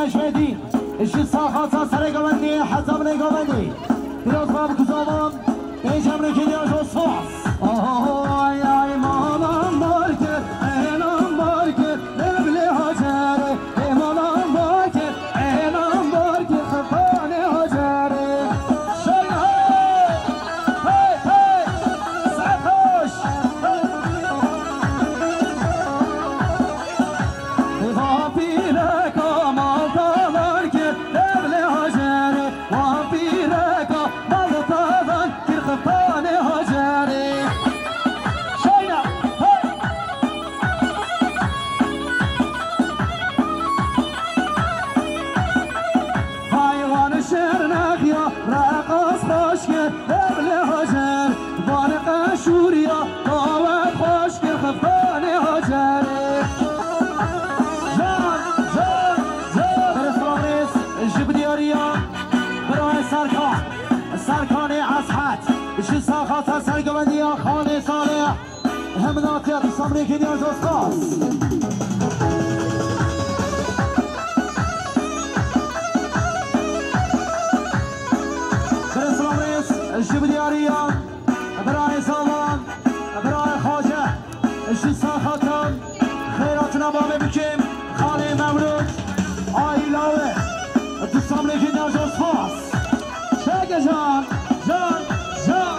نجمدین اشی ساخاتا سر گوندی حزم نگوندی پیروز باب کزامان بیجم رکی دیاج اصفاس آهای ای مانم بارکت اینم بارکت نبلی حجره ایمانم بارکت اینم بارکت خفانه حجره شای های های سرخوش وامپیرک مالتا بارکت نبلی حجره وامپیرک مالتا بارکت خفانه حجره شاینا حیوان شرنق یا رقص خوشگل قبل هاجر بارق شوریا داوت خوشگل خفان هاجره جان جان جان برسوانیس جب دیاریا برای سرکان اصحت شی ساخات سرگوندیا خانه صالح همناتیت سامری که نیاز اسکاس شب دیاریان برای سامان برای خواجه اشی ساخاتان خیرات نبامه بکیم خانه مولود آیلاوه دوستان لیکی نیاز اسفاس شگه جان جان جان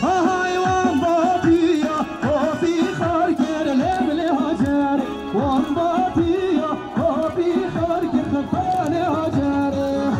آهایوان با بیا با بی خارکر لبل حجر وان با بیا با بی خارکر خفان حجره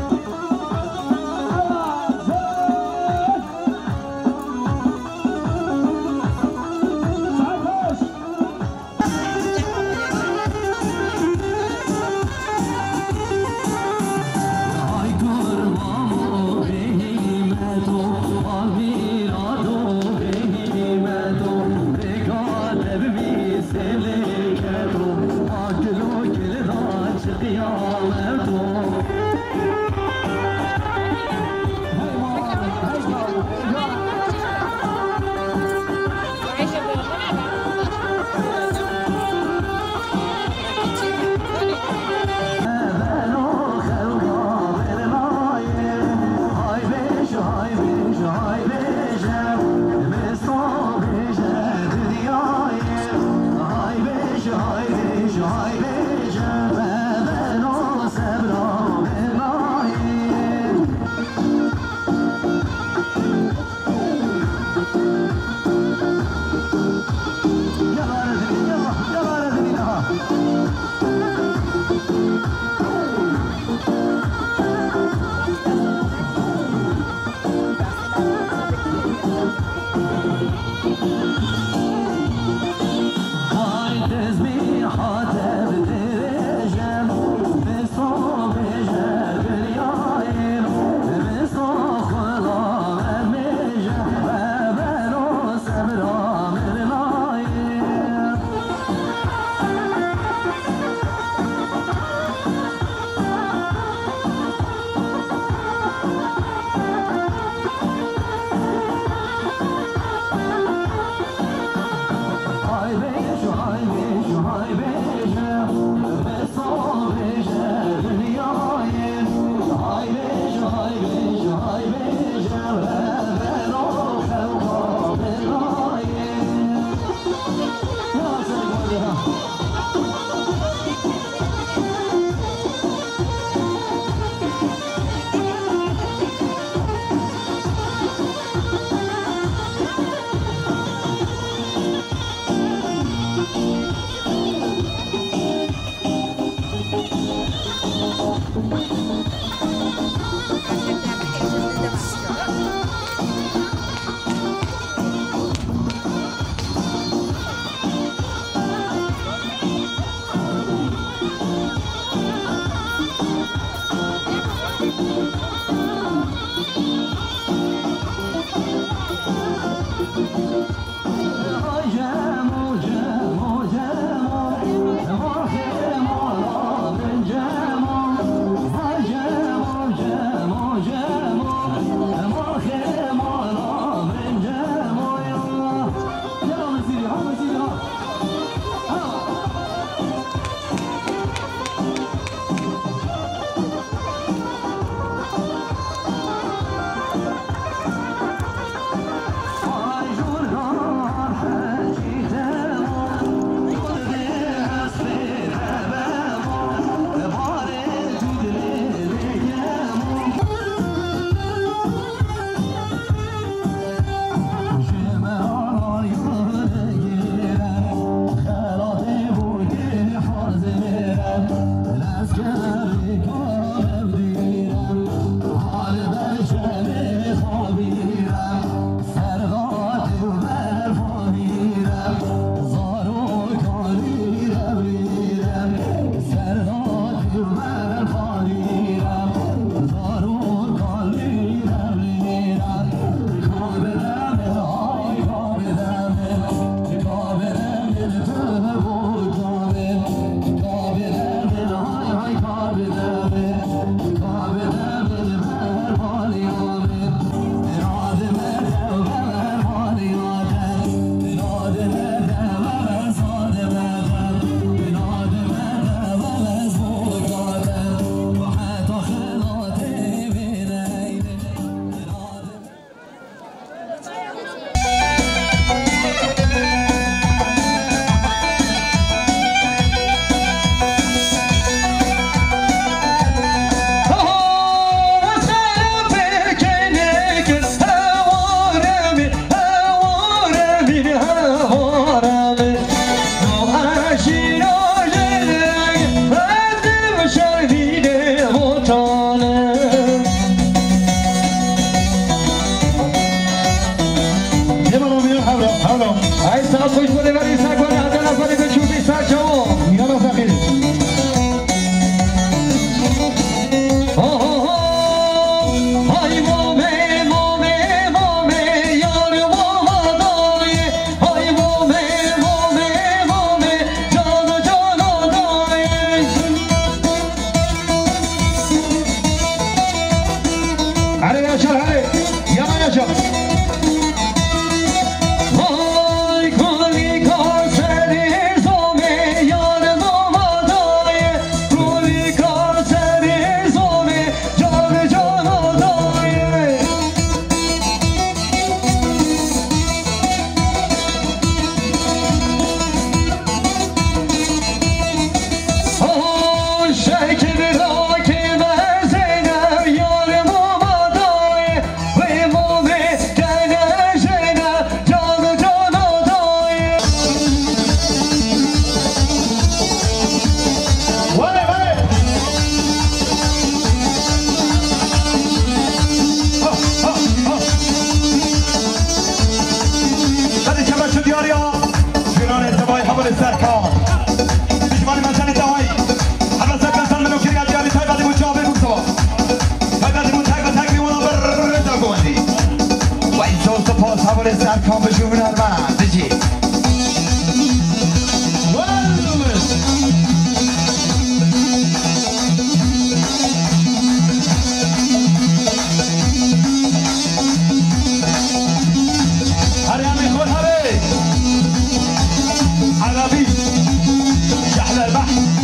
Ay saat خوش بوده ولی سگوانی هده نفری به چوبی سر جوان يلا فقير های مومه مومه مومه یار مومدای های مومه مومه مومه جان و جان و دای علي يا شر علي يلا يا شر سرکام به شما هنرمند بجی هري عمي خول هري عربي شحل البحر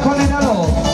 کنی نرو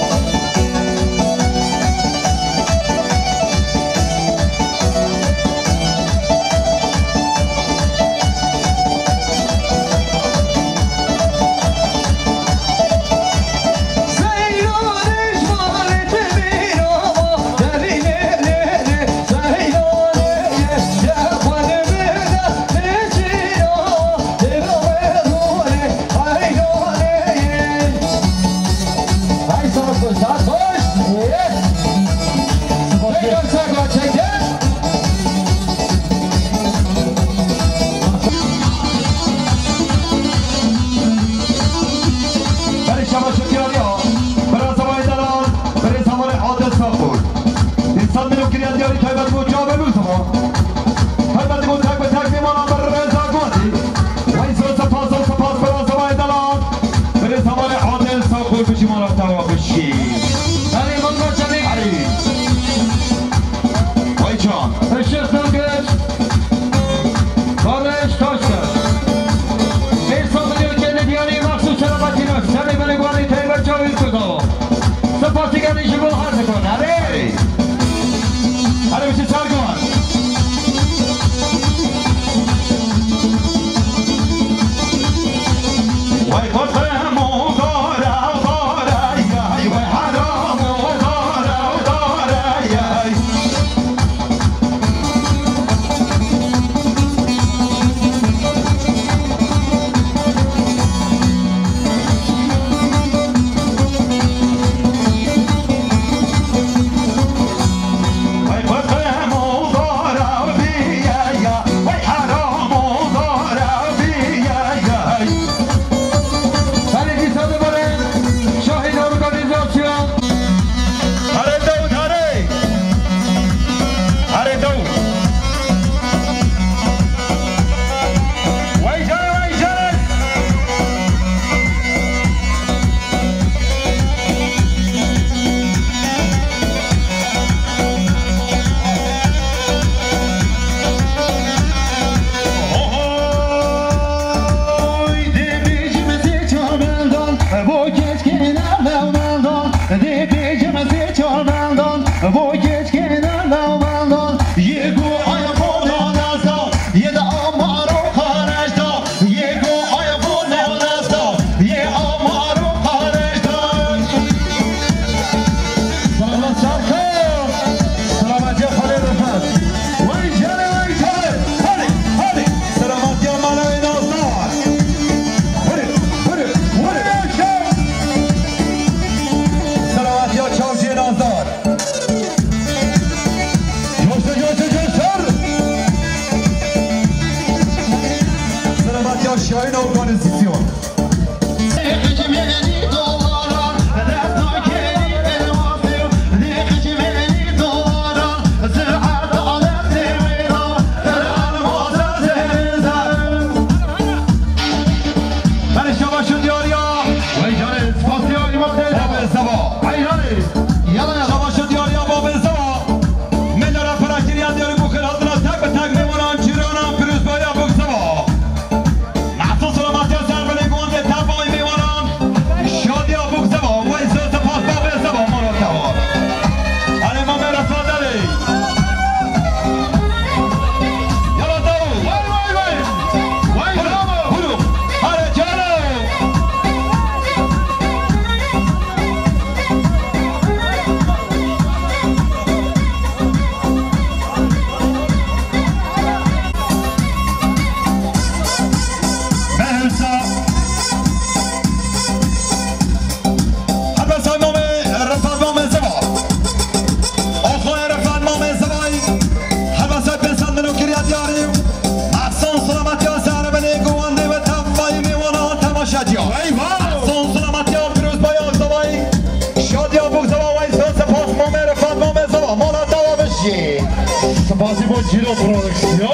Spasibo Ciro Prodüksiyon.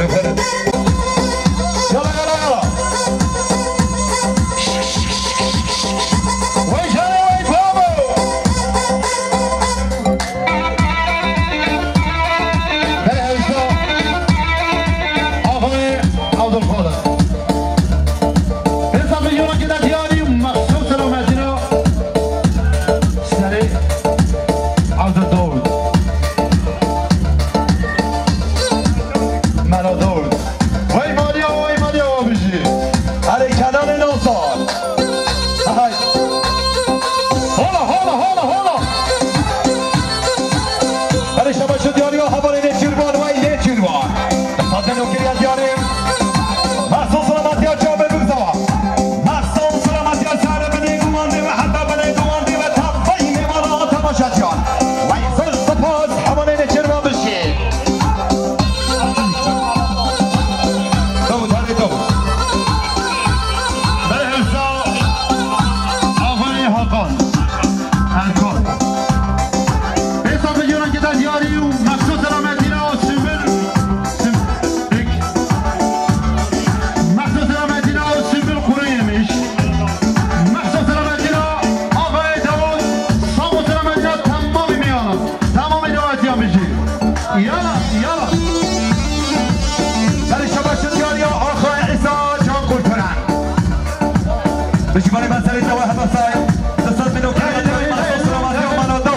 Varı. Yala. Vay canım vay bravo. Ben Hüsnü Ağabey Abdülkadir. Hesabı yola giden diyarıyım. Maksum selametine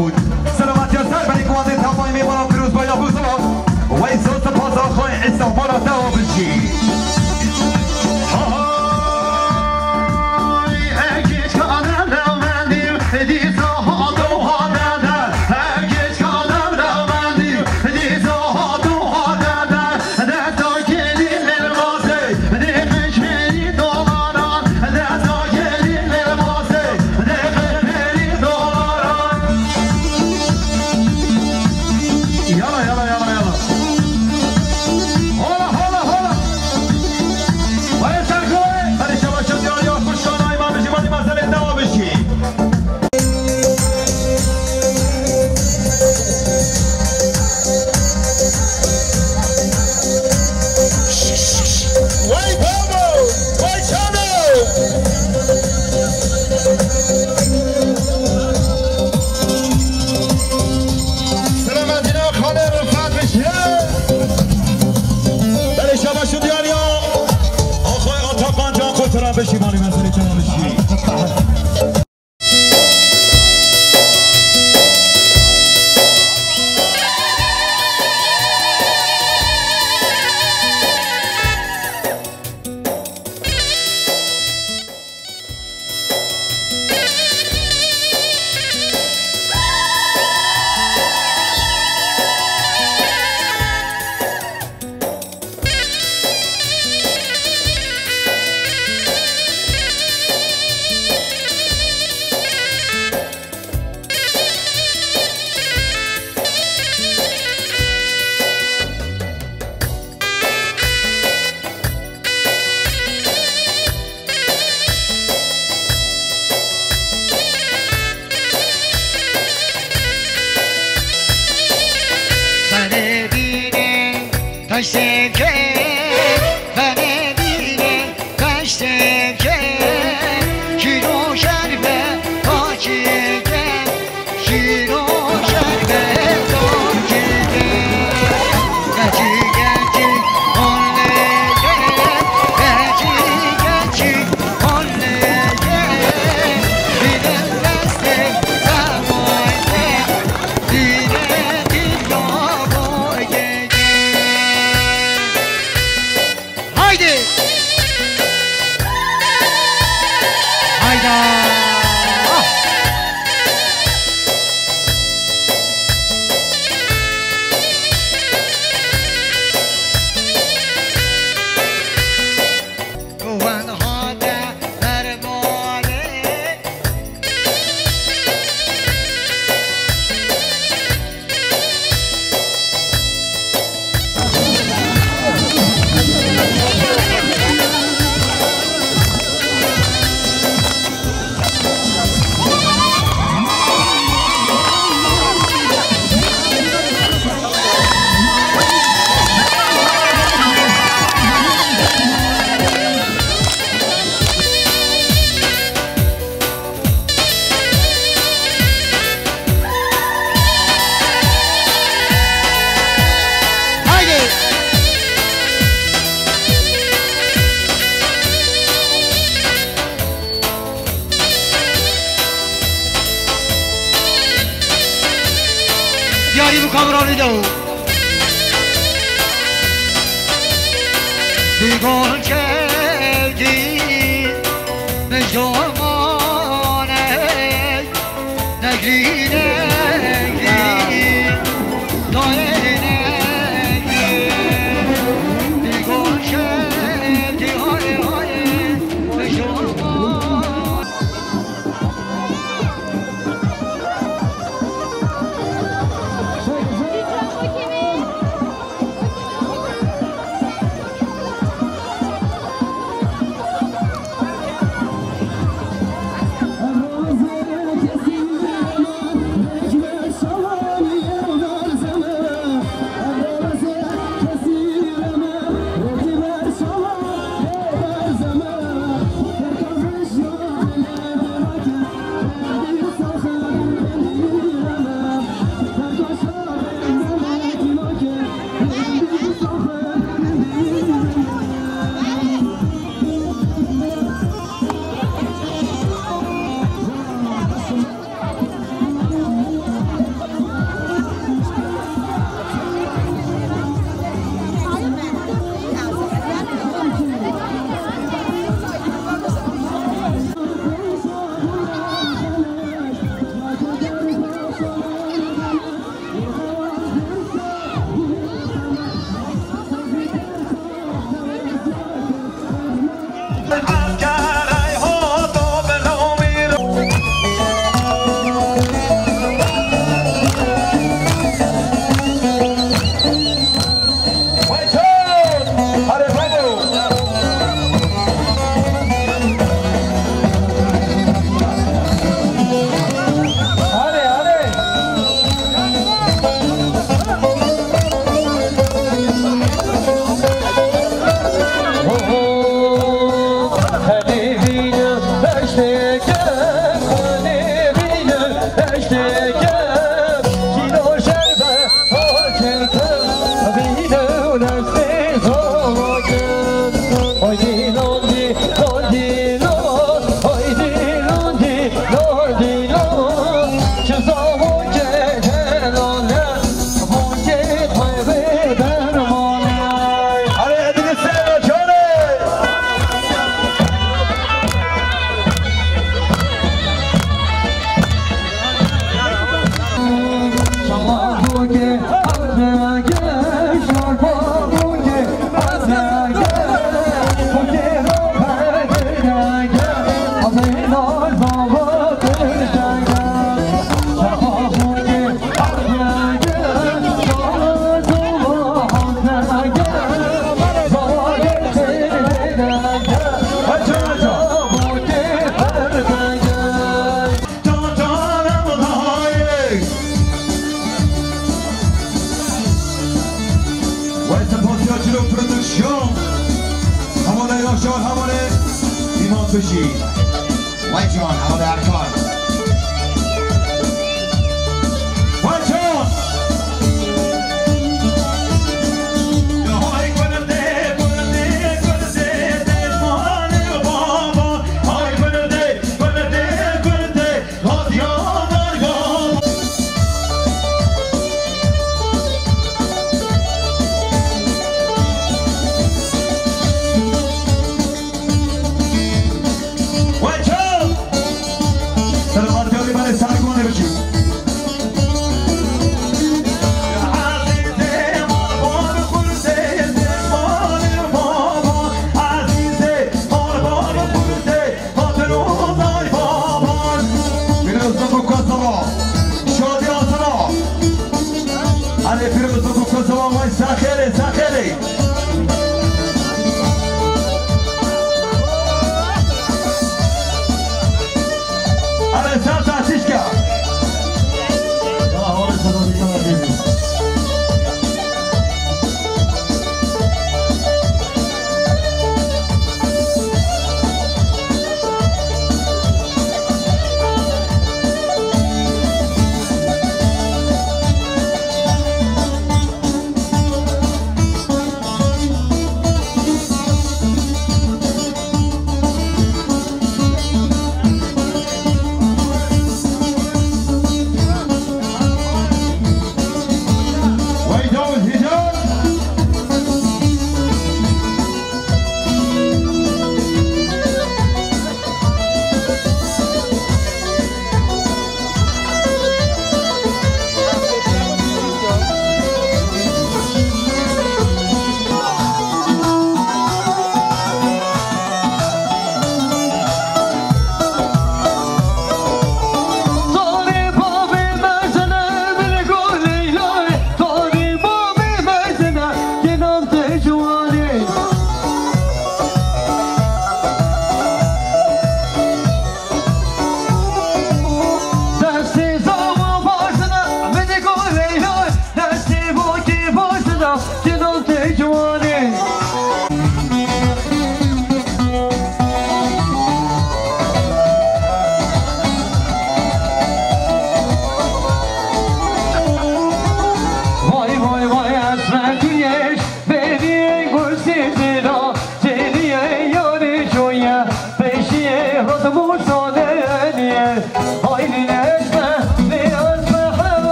محمود سلامت یا سر برای قوانده تمامی میمانم فیروز باید بوزا و ایساس پاسا خواهی اسلام بالا دوا بشی بشیمانی مسئله چنانشی بیگل کردی به جامانه نگری نگری دایه نگری بیگل کردی های های به جامان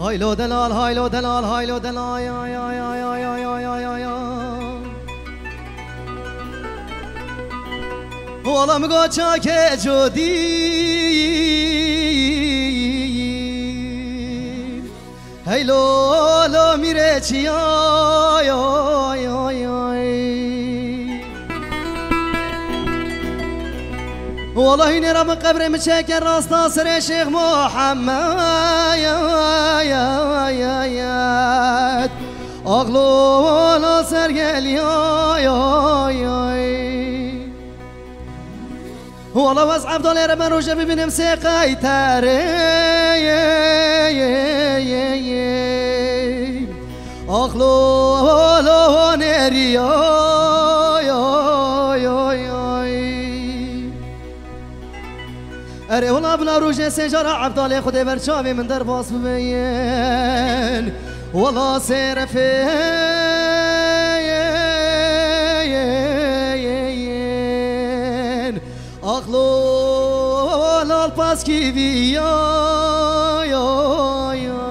هایلو دلال هایلو دلال هایلو دلال یا یا یا یا یا یا یا یا یا والله مگو چاک جودی هایلو لو میره چیا یا یا یا والله این را من قبر مچکر راستا سر شیخ محمد یا یا یا اغلو لا سرگل یا یا یا والله وز عبدالله را من روشه ببینم سقای تره اغلو لا نریا اره والله بلا روش سجارة عبدالله خدای برچاوی من در باس ببین والله سیر فین اخلو لال پاس کی بیا یا یا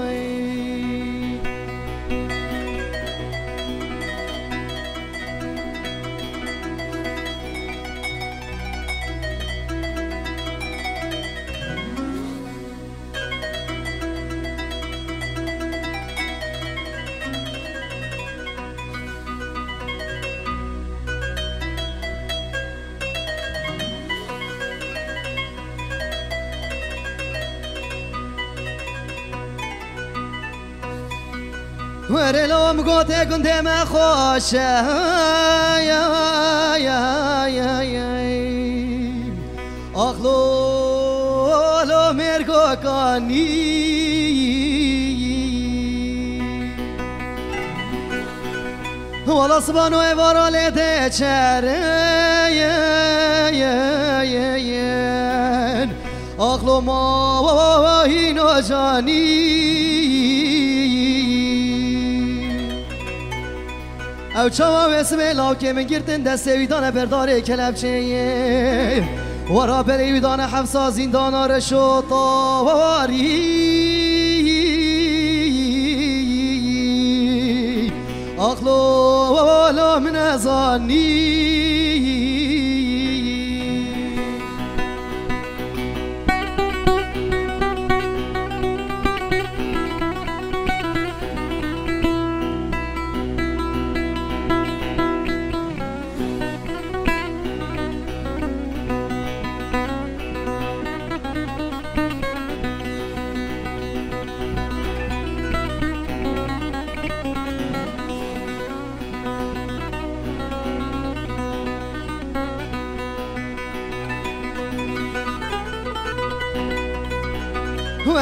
ورلوم قوتي كنت ما خوش يا يا يا يا اخلو لو ميركو كاني والله صبانو ايفارو ليتي تشار يا يا يا يا اخلو ما هينو جاني او چاوا اسم لاو که من گرتن دست ویدان برداره کلبچه ورا بری ویدان حفصا زندان رشو طواری اخلو والا من ازانی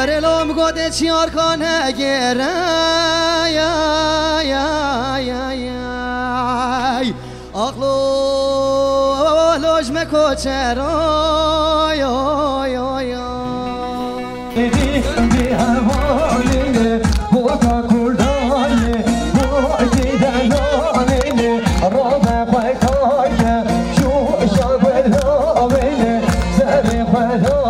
ورلوم گوده چیار کنه گره یا یا یا یا اخلو لوجمه کوچرا یا یا یا بی هوانه بوکا کردانه بوکی دنانه روبه خواه شو شب لاوه سر خواه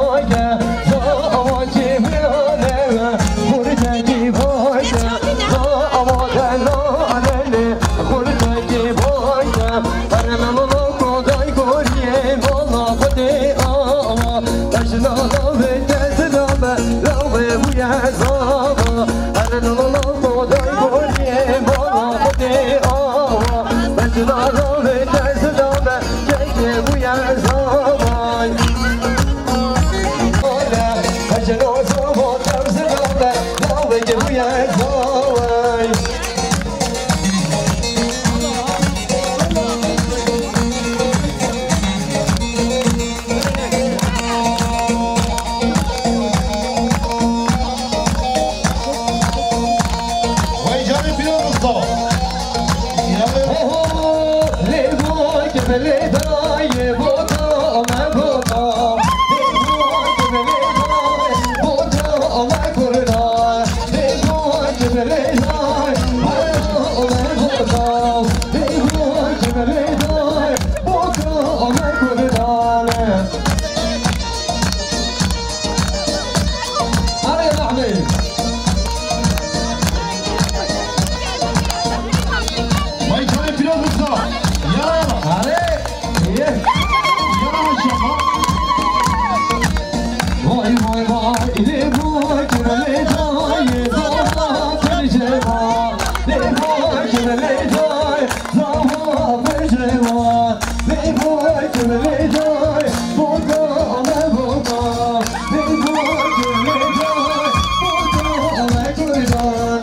vay vay vay ne bakır ne day zaman percevan ne bakır ne day zaman percevan ne bakır ne day boga ne boga ne bakır ne day boga ne kurban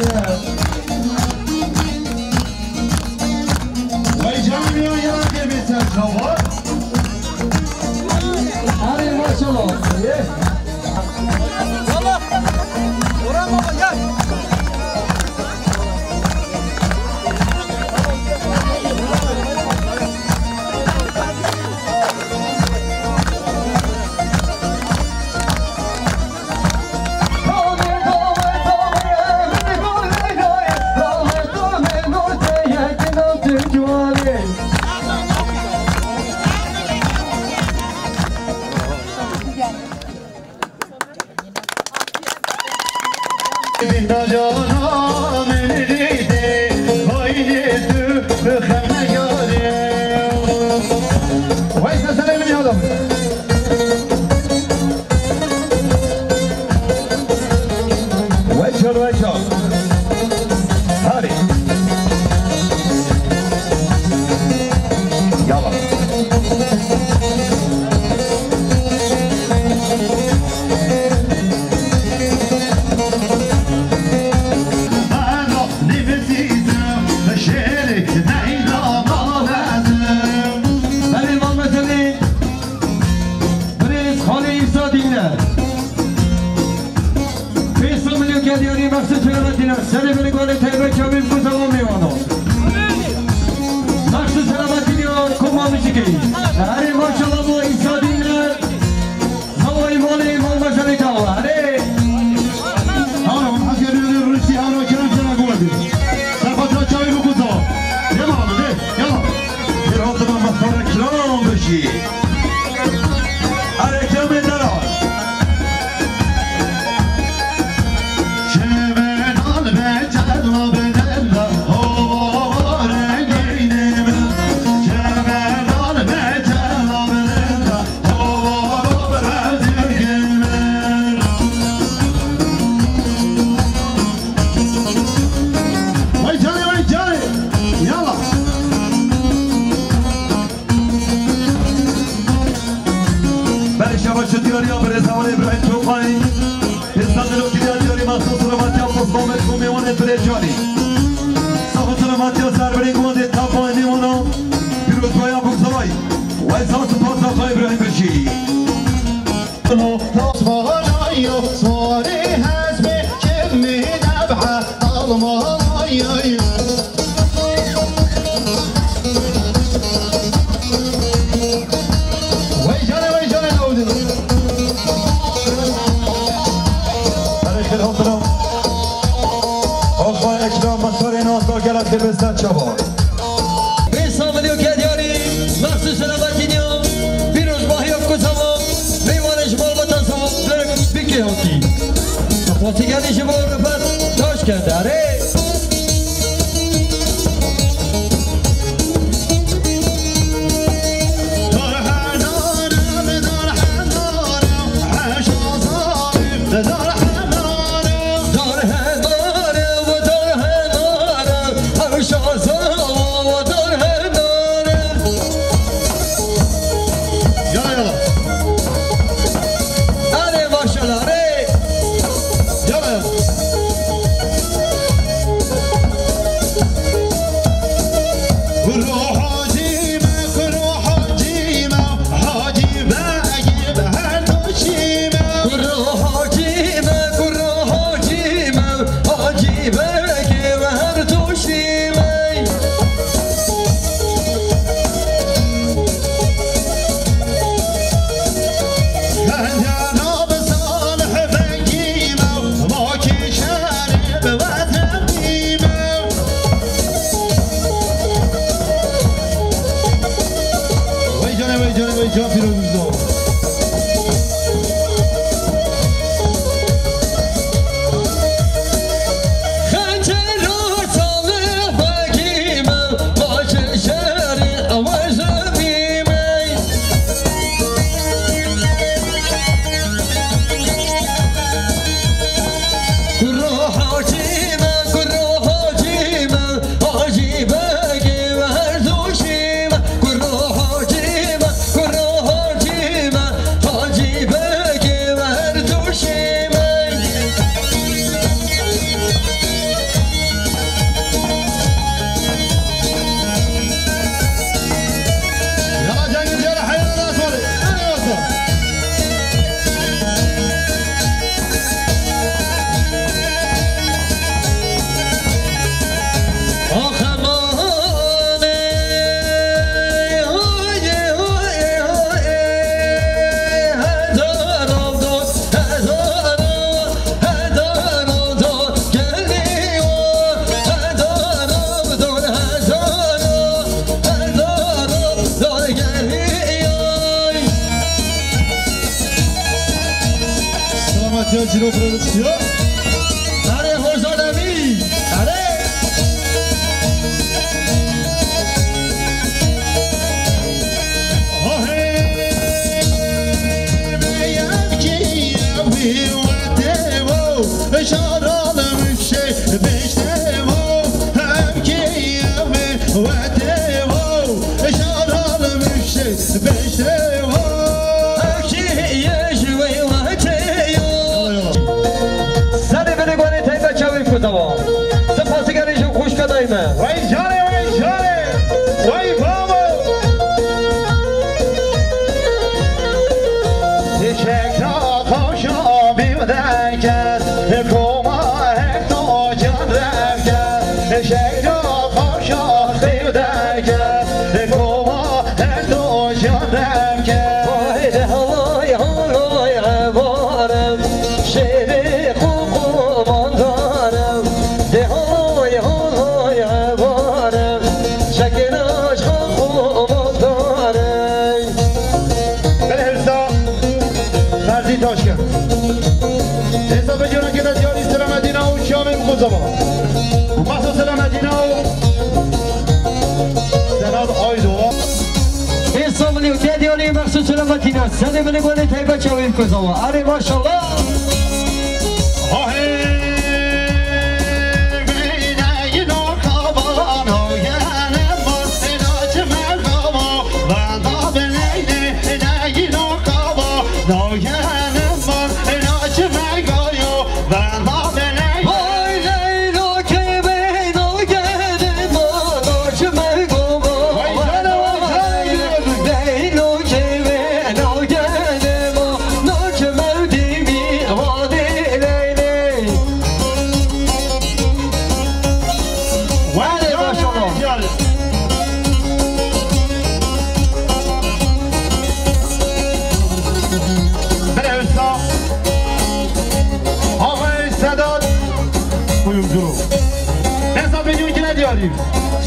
Vay canım ya ya bir sen kavar. Hadi maşallah. Valla. Orhan baba gel. Roh hacime Matiyan Cino Prodüksiyon. Hadi hoş adami. Hadi. Wait, Johnny, wait, Johnny! Wait, Bobo! Check the caution, be with that cat. Come on, heck, no, John, that cat. Check the caution, be with that cat. Come on, heck, no, John, that cat. Why the hell, I want him. Shady, cool, Montanum. The hell, Toshkent. Hesab ediyorum ki de diyor İslam'dina o şamim kuzama. Masal İslam'dina o senad aydo. Hesab ediyorum Masal İslam'dina. Sen beni böyle tayba şamim kuzama. Are maşallah.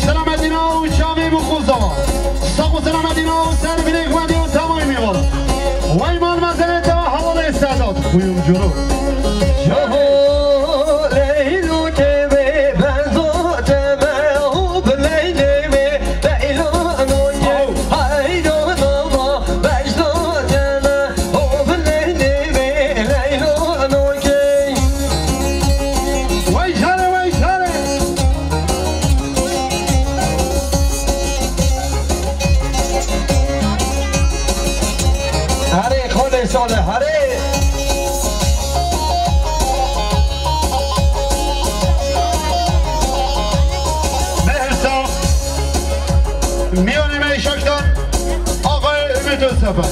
Selametina o şami bu kuzama. Sağ selametina o ser bile güvende o tamam mı var? Vay man mazeret daha havalı istedat. Kuyumculu.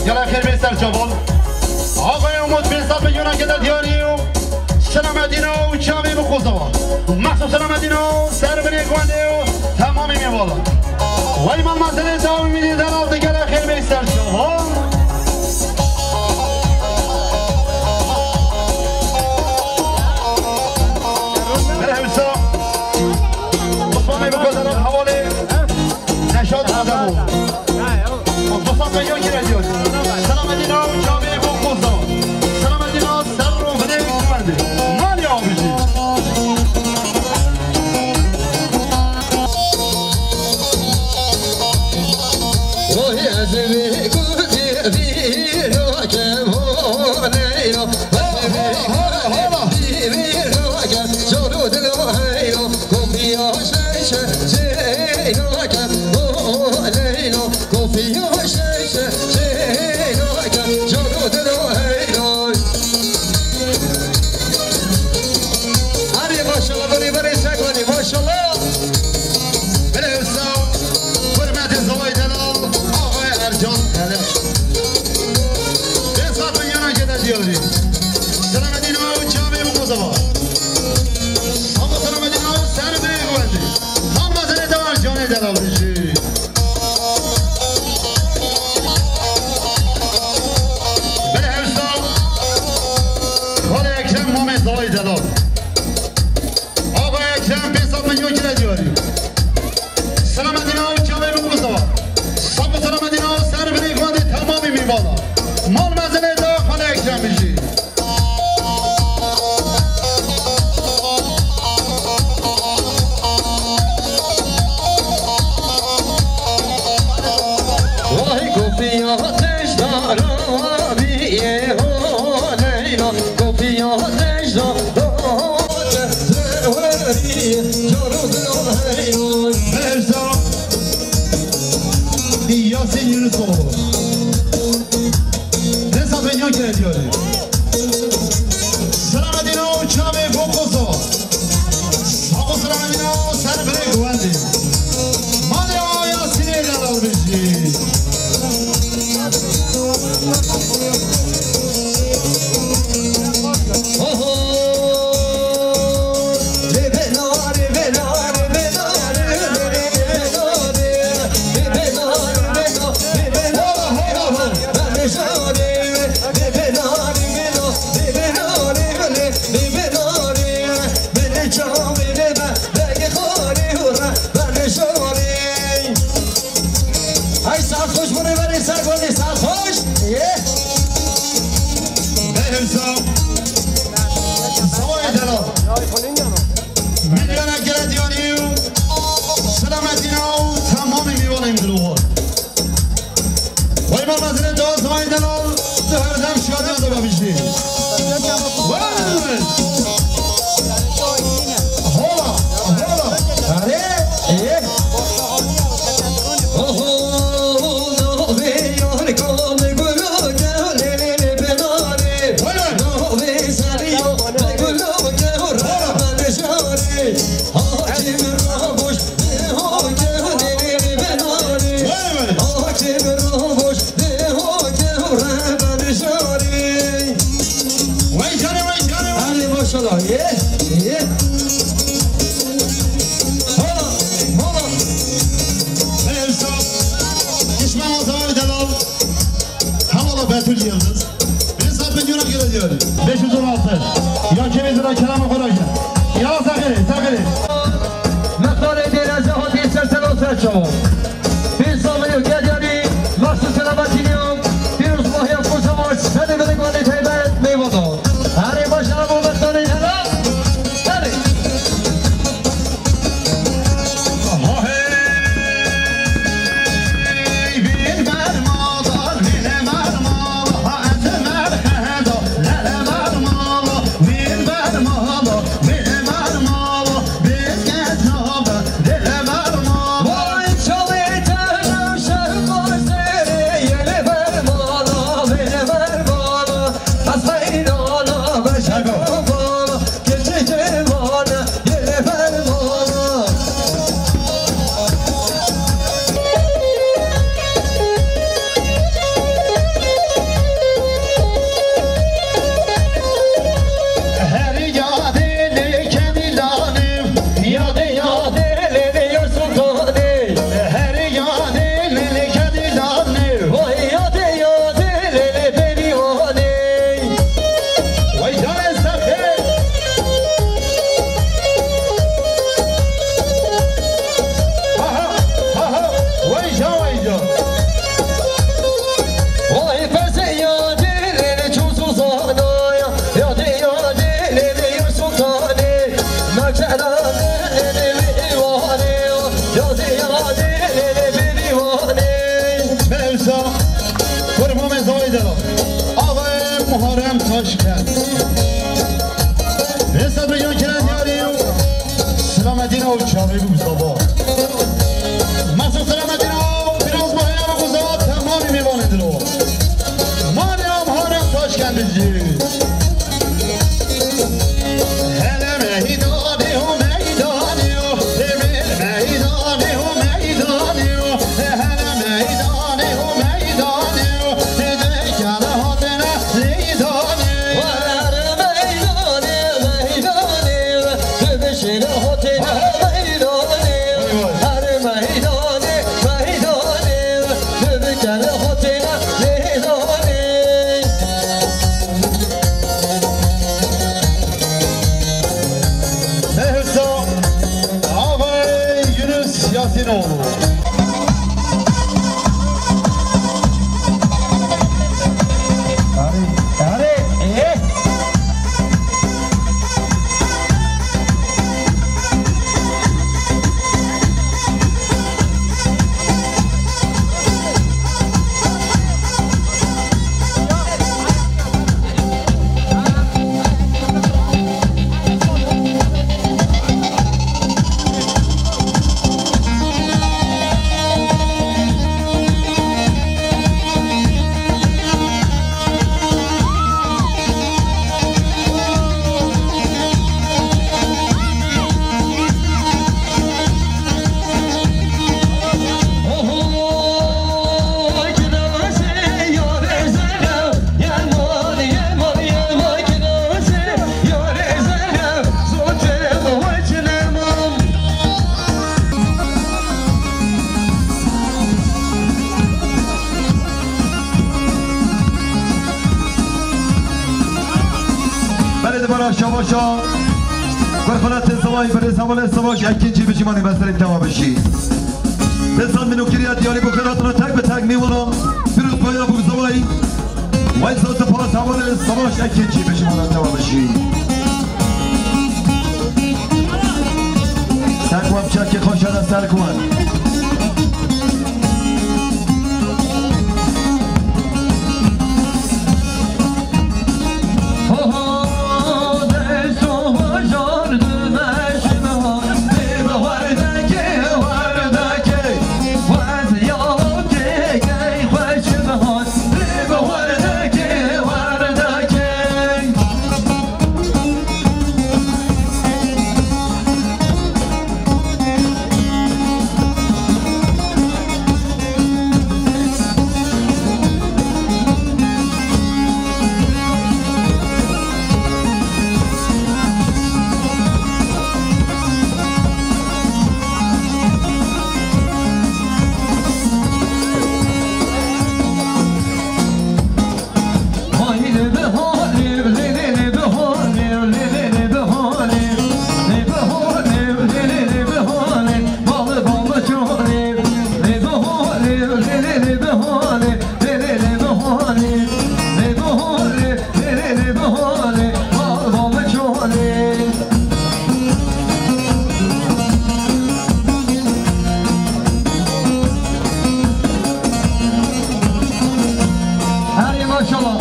Gel خیر بیشتر جوان آقای امید بیشتر به یونان که در دیاری و سلامتینا و چامی بخوزوا مخصوص سلامتینا و سر بری گونده و تمامی میوالا و ایمان مسئله تمامی میدید در آلده گل خیر بیشتر جوان بله همسا مطمئنه بگذارم حواله نشاد آدمو مخصوصا به یون که رجیاد سلامتینا و چامی بخوزوا سلامتینا سر رو بده گونده مالی آبیشید مال مزنه دا خانه اکرم بشی شما برخلاص الزواج برزمان الزواج اکنجی بجیمانی بسر انتوا بشی بسان منو کریات یاری بخیراتنا تک به تک میمونم بیروز پایان بگذوائی وای ساعت پاس همان الزواج اکنجی بجیمان انتوا بشی سرکوام چک خوشن از سرکوان Oh حاله آرام جانه هری ماشاءالله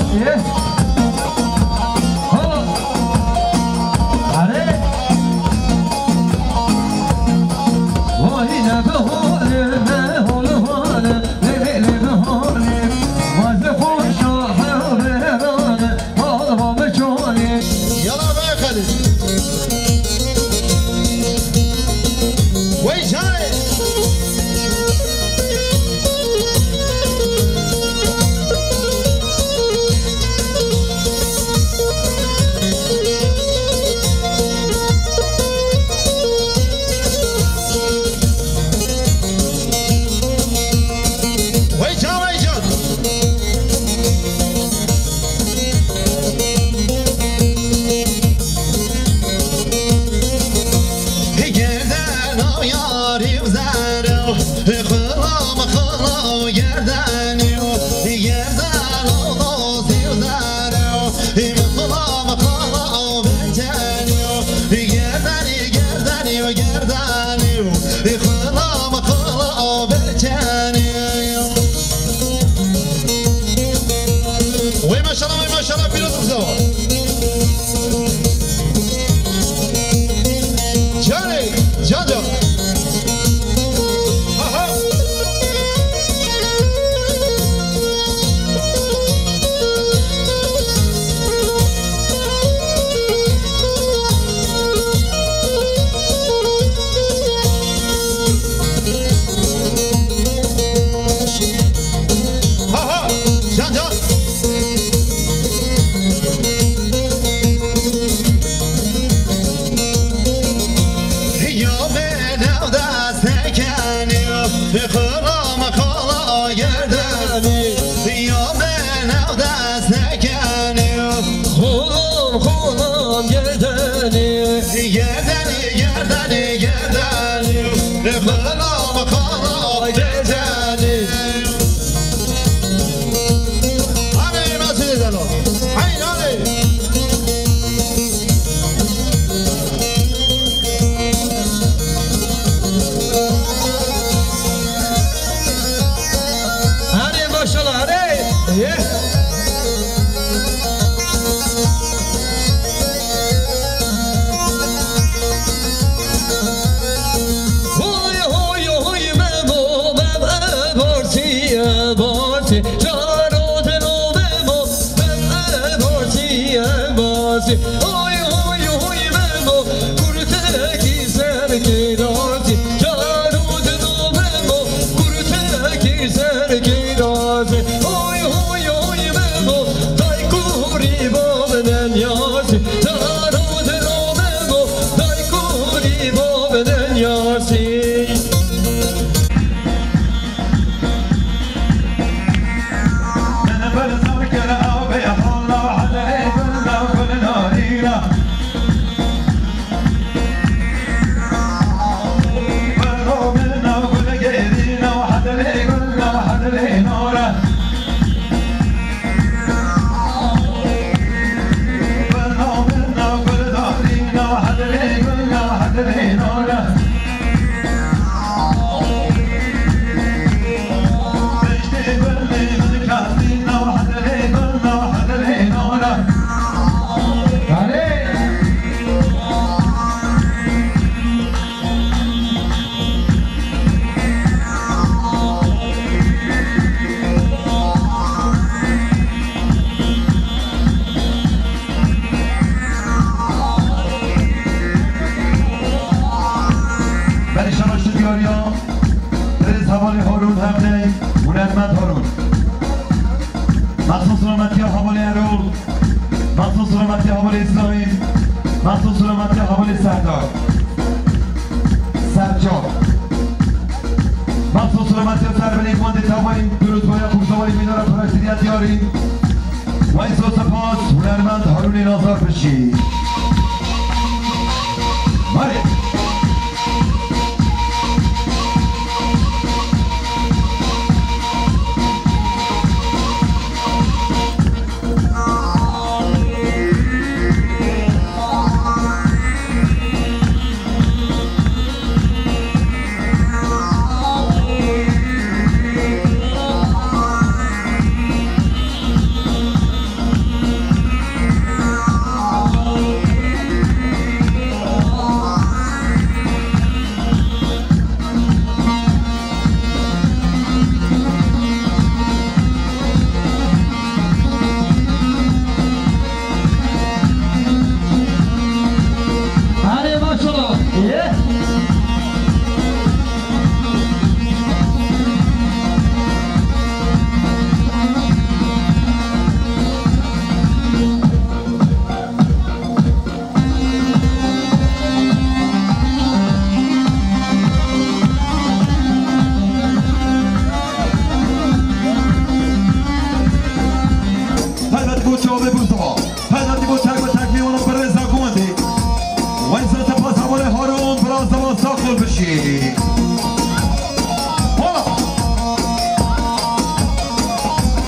بشی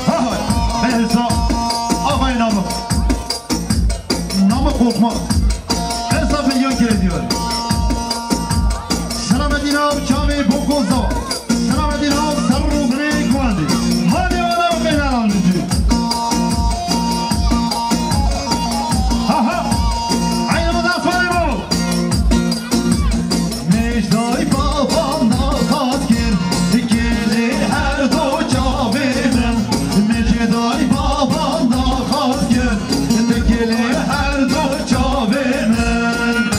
حالا بهزا آقای نامı korkma hesap milyon kere diyor Selameddin abi çavi bokozda Selameddin abi sarru bire kuandi hadi bana bakayım alındı aynımızdan sonra bu Necdai babam nakat gir gelir her doça benim Necdai babam nakat gir gelir her doça benim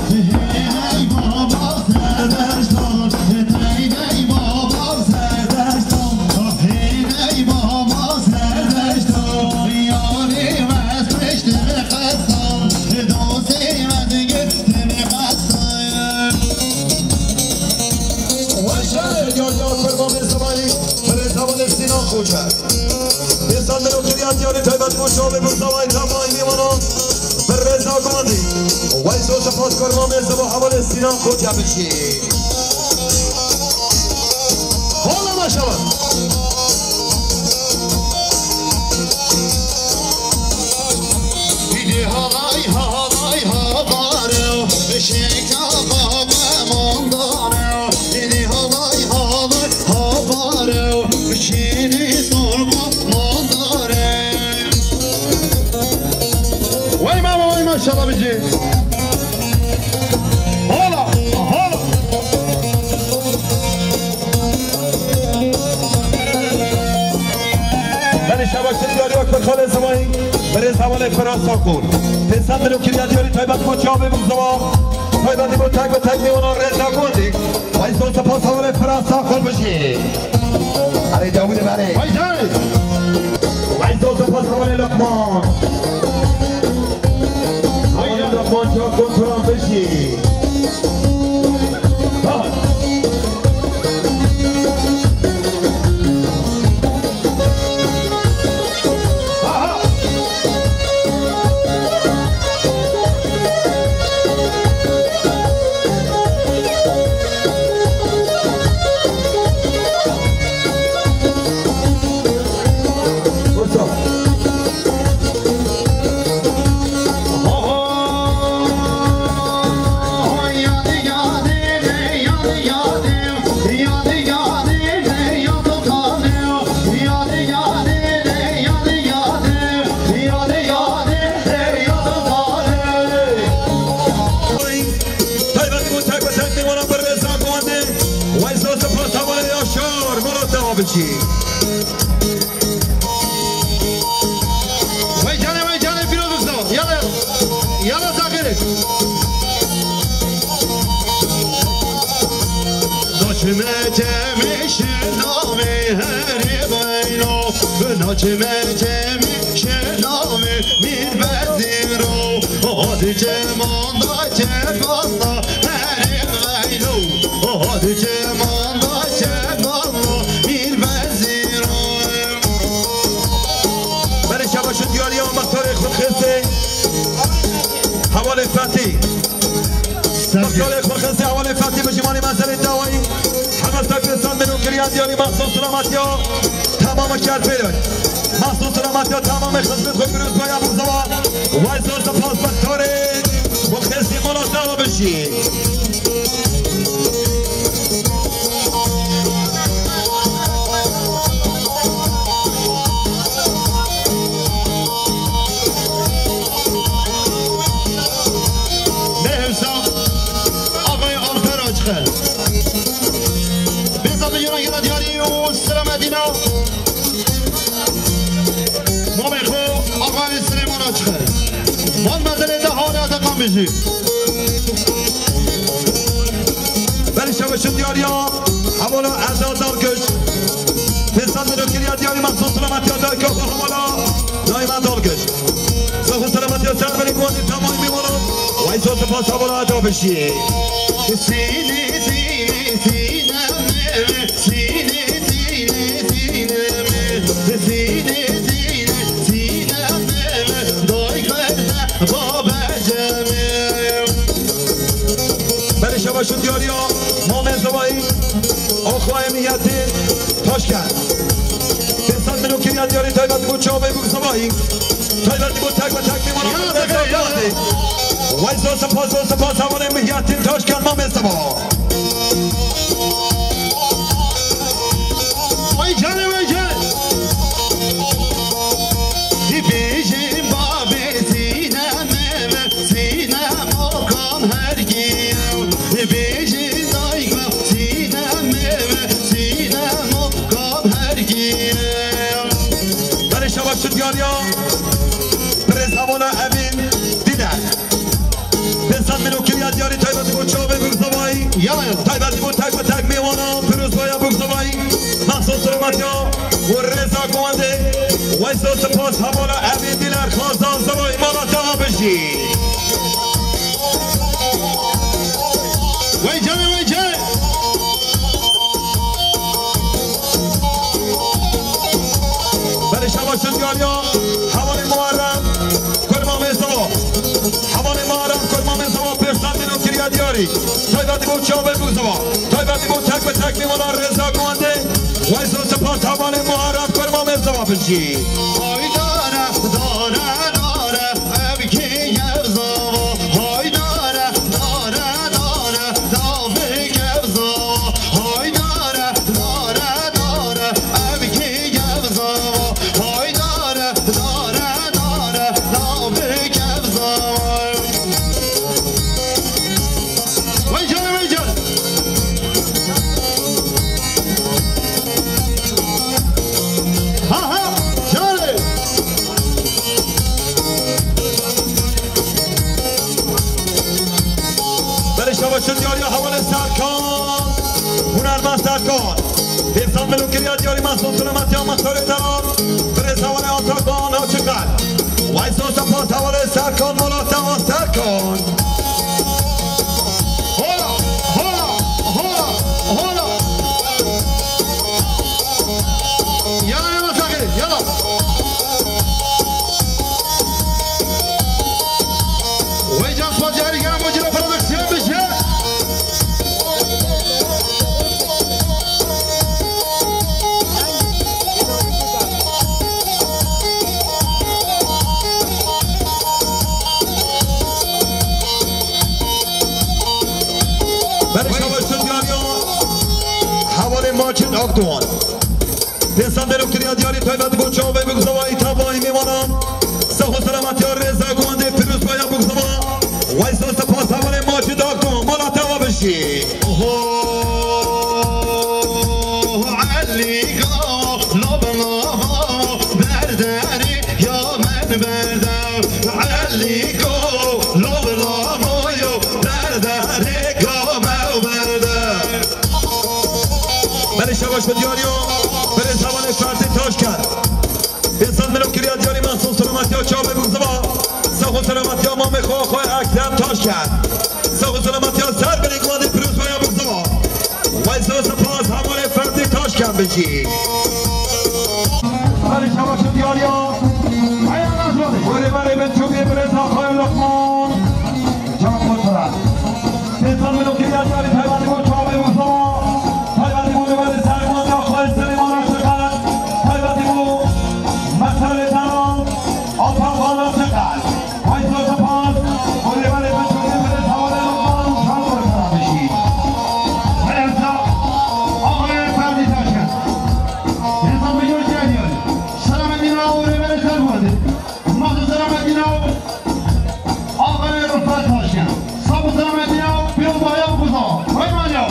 Hey, کماندی وایس و سپاس کرمام ازدوا حوال سینان خود جمشی حالا ماشاءالله دیدی هالای هالای هالارو شکا بابمون دارو دیدی هالای هالای هالارو شیری سرمون داره وای ماما وای ماشاءالله بجی حالا حالا من شبکه دیاری اکبر خاله زمانی برای زمان فرانسا کن پسند رو کریت یاری تایبت با چاوه بگذوا تایبتی با تک به تک میونان رزا کندی وای سو سپاس زمان فرانسا کن بشی علی داوود بره وای جای وای سو سپاس زمان لقمان وای لقمان جا کن ترام بشی وای جانه فیروز دوستان یالا زاگره ناچمه جمعش نامه هری بینو ناچمه جمعش نامه میر بزیرو آدی جمان دا چکالا هری بینو آدی جمان دا چکالا میر بزیرو برای شباش دیاری هم مختار خود خسته حوال فتی مختار خود خسته حوال فتی به جمانی منزل دوایی همه تکرستان منو کریان دیاری مخصوص سلامتی ها تمام کرد پیدای مخصوص سلامتی ها تمام خدمت خود بروز بای ابو زوا وایزار سپاس مختار خود خسته مناسبه بشی ولی شبشون دیاری ها حوالا ازادار گشت پسند رو کریا دیاری مخصوص سلامتی ها دای که حوالا نایمن دار گشت سخون سلامتی ها سر بری گوانی تمامی میمونم و این سوز پاس حوالا ادا بشی سینه سینه سینه سینه سینه سینه سینه سینه دای کرده بابا برای شباشون دیاری ها مومن زبایی آخواه امیتی تاشکن پسند منو کریا دیاری تایبت بود چاوه بود زبایی تایبتی بود تک و تک میمونم وای سپاس همون امیتی تاشکن مومن زبا وای جانه وای جانه دی بیشیم بابی سینم سینم آکان هرگیم دی بیشیم دایگم سینم آکان هرگیم برای شباشون دیاری ها برای زمان امین دیدن پسند منو کریا دیاری تایبتی بود چاوه بود زبایی تایبتی بود تک و تک میوانم پروز باید بود زبایی مخصوص سلامتی ها و رزا کمانده وایسا سپاس حوالا امین دیلر خواستان زبایی مالا دوا بشی وای جانه وای جانه برای شباشون دیاری ها حوالی محرم کرمام ازدوا حوالی کریا دیاری تایبتی بود چاوه بوزوا تایبتی بود تک به تک میمونن رضا گونده ویسا سپاس حواله مهارت کرما مزدوا بشی های داره داره داره ابکی گرزاوا های داره داره داره دافی گرزاوا های داره داره داره ابکی گرزاوا های داره داره داره دافی گرزاوا وای جان وای جان ها ها جانه برای شما شد یاری حواله سرکان هنرمند سرکان انسان ملو کریا دیاری محسوس سلامتی ها مختار دران برای حواله آتاکان ها چقدر ویسا سپاس حواله سرکان ملاتا ها سرکان هولا هولا هولا هولا يلا يلا ساقي يلا ويجان صوت جاري كان مجرى برودكسيون بشه برای شما شد یاری حواله ماچین آکدوان انسان دلو کریا دیاری تایبت بود چاوه بگذوایی تبایی میمانم صح و سلامتی ها رضا گونده پیروز باید بگذوا ویسا سپاس حواله ماچین آکدوان مالا توا بشی علي لبنا برداري يا من بردار علي لبنا يا برداري يا من بردار برای شما شد یاری برای زمان فرد تاش کرد انسان ملو کریا دیاری محسوس سلامتی ها چاوه بگذوا صح و سلامتی ها ما میخواه خواه اکتم تاش کرد صح و سلامتی ها سر بری گونده پیروز باید بگذوا ویسا سپاس حواله فردی تاش کرد بشی برای شما شد یاری بوری برای من چوبی برای زاخای لقمان جان خود برد انسان ملو کریا دیاری تایبانی بود چاوه بگذوا تایبانی بود برای سرمان یا خواه سلیمان را چقدر تایبانی بود مسئله تنان آفاقان را چقدر ویسا سپاس بوری برای من چوبی برای حواله لقمان جان خود برد بشی آقای فردی تاشکن انسان بیور جدیاری سلام دینا و ریبر سر بوده مخصوص سلام دینا آقای رفت تاشکن صاحب سلام دینا پیروز باید بگذار وای مانیا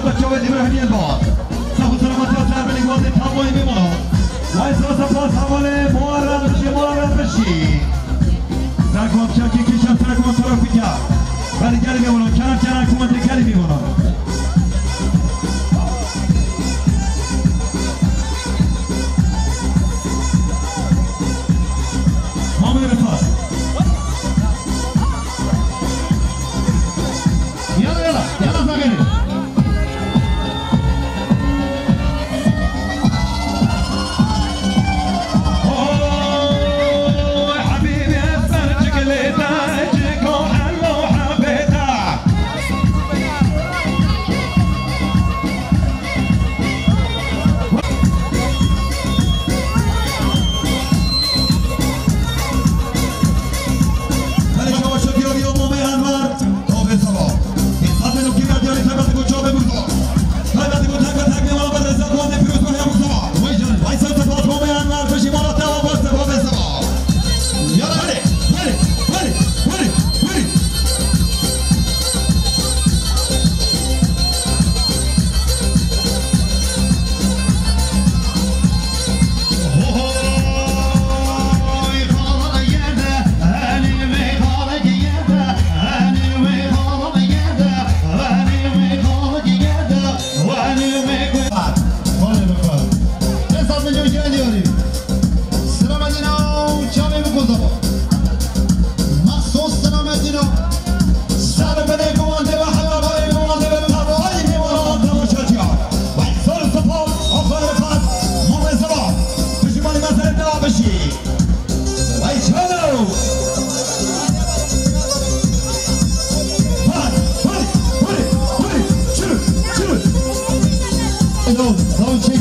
بچه های دیبرهنی الباد صحب سلامتی ها سر بلی گوازه تابایی میمونم وایسا سپاس حواله محرم بشی سرکوان چاکی کشم سرکوان طرفی کرد ولی گلی میمونم کنم کومت گلی میمونم مامه رفت يلا فقيري حبيبي اسمرك اللي تاجك وحلو حبيتك ملك وشوف يوم مامي انور توبه صباح Apenas que me adianta para que eu chove muito. Vai dar de botar com a tag uma para essa conta e pro meu só. Vai ser para o meu andar para cima até a bosta para ver só. E olha, vai. Producción,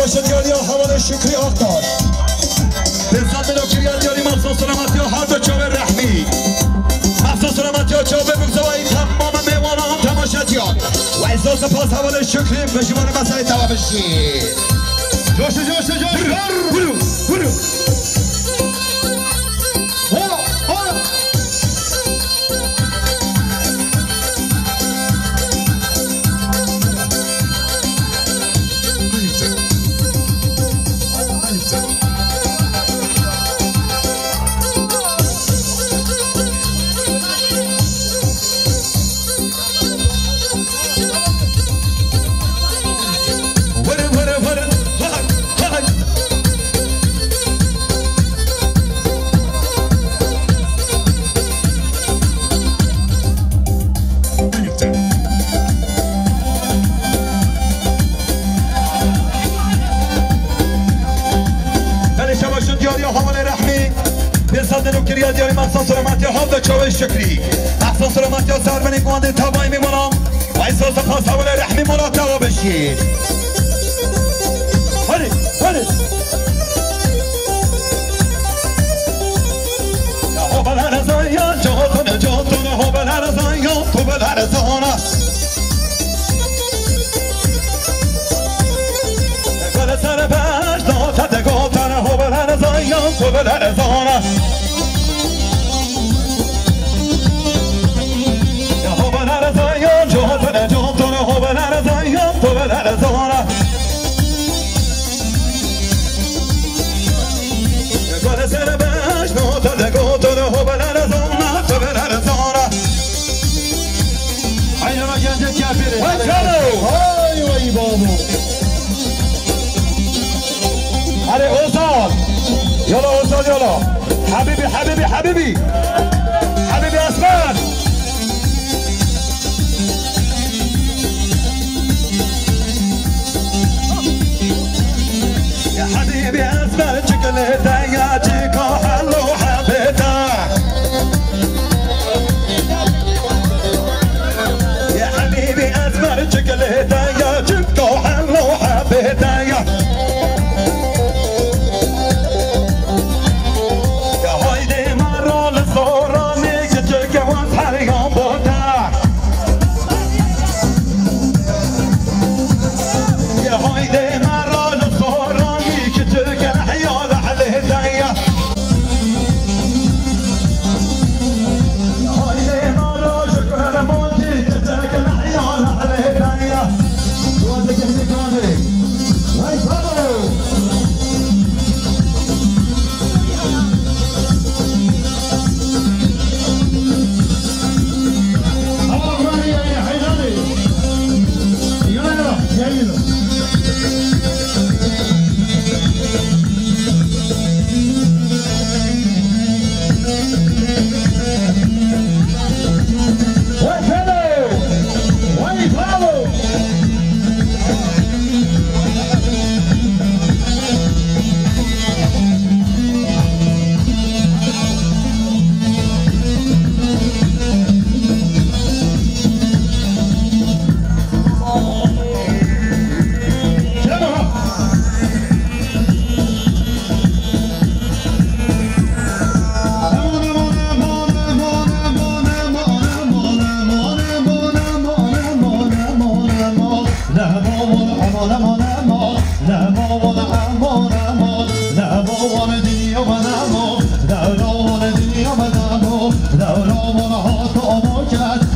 شدیاری ها حوال شکری آفتاد بزن منو کریادیاری مخصوص سلامتی ها هر چوب رحمی مخصوص سلامتی ها چوب بگذوایی تمام میوانان تماشاتیان و ازاز پاس حوال شکری به شمار مسئله توا بشی جوش برو شکری احسان سلامتی ها سر بنی گوانده تابایی میمونم و احساس خاص حول رحمی مولا توا بشید هلی یا هو بلر زایان جاتون هو بلر زایان تو بلر زانا گل سر بش داتت گاتن هو بلر زایان تو بلر زانا جهان هو بلر زایان تو بلر زانا حبيبي حبيبي حبيبي حبيبي اسماء يا حبيبي اسماء شكلتها يا جيكو حلو حبيتها يا حبيبي اسماء شكلتها يا جيكو حلو حبيتها يا هايدي مرة للصوراني تتجوز حريم بوتا يا هايدي مرة للصوراني تتجوز حيال عليها هايدي مرة شكرا موتي تتجوز حيال عليها وانتك انتقالي هاي بابو لا